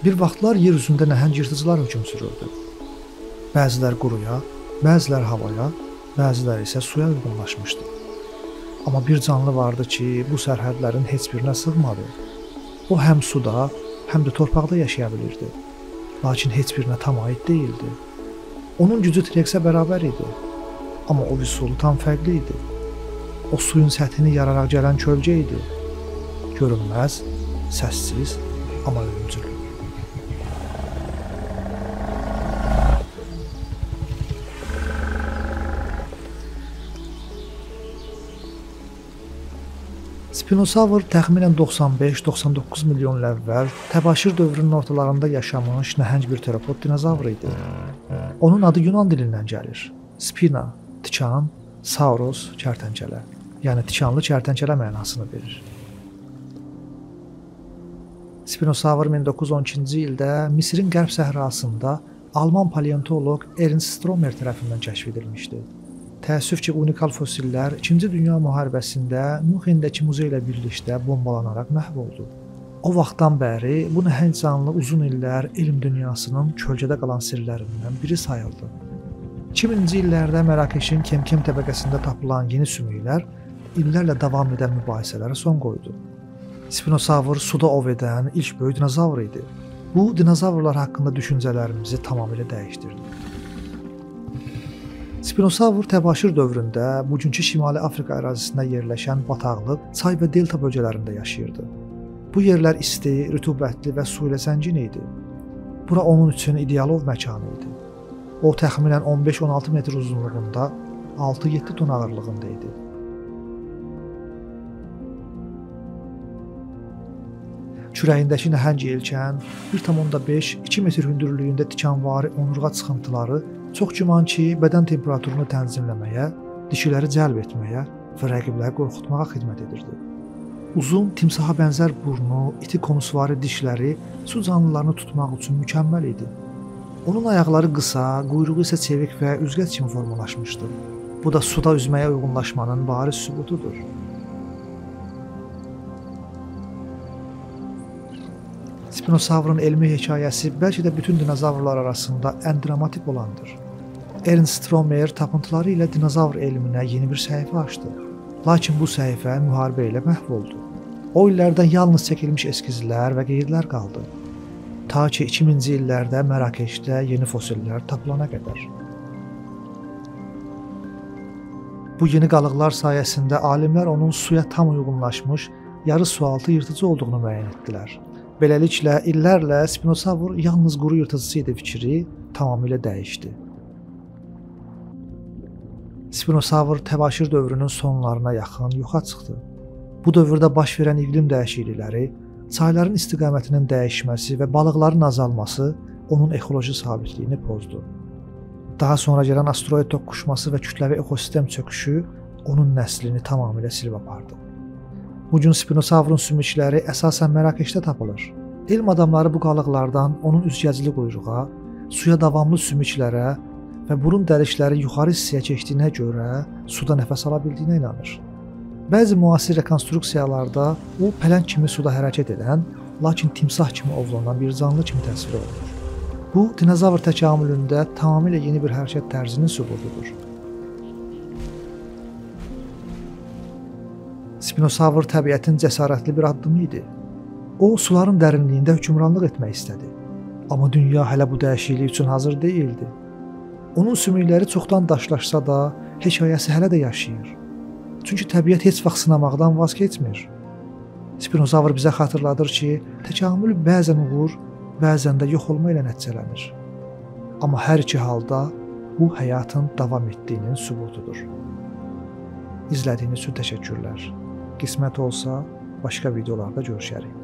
Bir vaxtlar yer üzündə nəhəng yırtıcılar hökm sürürdü. Bəzilər quruya, bəzilər havaya, bəzilər isə suya uyğunlaşmışdı. Amma bir canlı vardı ki, bu sərhədlərin heç birinə sığmadı. O həm suda, həm də torpaqda yaşaya bilirdi. Lakin heç birinə tam aid deyildi. Onun gücü T-Rexə bərabər idi. Amma o üsulu tam fərqli idi. O suyun səthini yararaq gələn kölgə idi. Görünməz, səssiz, amma ölümcül. Spinosavr təxminən 95-99 milyon il əvvəl təbaşir dövrünün ortalarında yaşamış nəhəng bir teropod dinozavr idi. Onun adı Yunan dilindən gəlir. Spina, tikan, sauros, kərtənkələ, yəni tikanlı kərtənkələ mənasını verir. Spinosavr 1912-ci ildə Misirin qərb səhrasında Alman paleontoloq Ernst Stromer tərəfindən kəşf edilmişdi. Təəssüf ki, unikal fosillər 2-ci Dünya müharibəsində Münxendəki muzey ilə birlikdə bombalanaraq məhv oldu. O vaxtdan bəri bu nəhəng canlı uzun illər elm dünyasının kölgədə qalan sirlərindən biri sayıldı. 2000-ci illərdə Mərakeşin Kemkem təbəqəsində tapılan yeni sümüklər illərlə davam edən mübahisələrə son qoydu. Spinosavr suda ov edən ilk böyük dinozavr idi. Bu, dinozavrlar haqqında düşüncələrimizi tamamilə dəyişdirdi. Spinosavr təbaşir dövründə bugünkü Şimali Afrika ərazisində yerləşən bataqlıq, çay və delta bölgələrində yaşayırdı. Bu yerlər isti, rütubətli və su ilə zəngin idi. Bura onun üçün ideal ov məkanı idi. O təxminən 15-16 metr uzunluğunda, 6-7 ton ağırlığında idi. Kürəyindəki nəhəng yelkən, 1,5-2 metr hündürlüyündə tikanvari onurğa çıxıntıları çox güman ki, bədən temperaturunu tənzimləməyə, dişiləri cəlb etməyə və rəqibləri qorxutmağa xidmət edirdi. Uzun, timsaha bənzər burnu, iti konusvari dişləri su canlılarını tutmaq üçün mükəmməl idi. Onun ayaqları qısa, quyruğu isə çevik və üzgət kimi formalaşmışdı. Bu da suda üzməyə uyğunlaşmanın bariz sübutudur. Spinosavrın elmi hekayəsi bəlkə də bütün dinozavrlar arasında ən dramatik olandır. Ernst Stromer tapıntıları ilə dinozavr elminə yeni bir səhifə açdı. Lakin bu səhifə müharibə ilə məhv oldu. O illərdən yalnız çəkilmiş eskizlər və qeydlər qaldı. Ta ki 2000-ci illərdə Mərakeşdə yeni fosillər tapılana qədər. Bu yeni qalıqlar sayəsində alimlər onun suya tam uyğunlaşmış, yarı sualtı yırtıcı olduğunu müəyyən etdilər. Beləliklə, illərlə Spinosavr yalnız quru yırtıcısı idi fikri tamamilə dəyişdi. Spinosavr təbaşir dövrünün sonlarına yaxın yoxa çıxdı. Bu dövrdə baş verən iqlim dəyişiklikləri, çayların istiqamətinin dəyişməsi və balıqların azalması onun ekoloji sabitliyini pozdu. Daha sonra gələn asteroid toqquşması və kütləvi ekosistem çöküşü onun nəslini tamamilə silib apardı. Bugün Spinosavrın sümükləri əsasən Mərakeşdə tapılır. Elm adamları bu qalıqlardan onun üzgəcili quyruğa, suya davamlı sümüklərə və burun dəlikləri yuxarı hissəyə keçdiyinə görə suda nəfəs ala bildiyinə inanır. Bəzi müasir rekonstruksiyalarda o pələng kimi suda hərəkət edən, lakin timsah kimi ovlanan bir canlı kimi təsvir olunur. Bu, dinozavr təkamülündə tamamilə yeni bir hərəkət tərzinin sübutudur. Spinosavr təbiətin cəsarətli bir addımı idi. O, suların dərinliyində hökmranlıq etmək istədi. Amma dünya hələ bu dəyişiklik üçün hazır deyildi. Onun sümükləri çoxdan daşlaşsa da, hekayəsi hələ də yaşayır. Çünki təbiət heç vaxt sınamaqdan vaz keçmir. Spinosavr bizə xatırladır ki, təkamül bəzən uğur, bəzən də yox olma ilə nəticələnir. Amma hər iki halda bu həyatın davam etdiyinin sübutudur. İzlədiyiniz üçün təşəkkürlər. Qismət olsa, başqa videolarda görüşərik.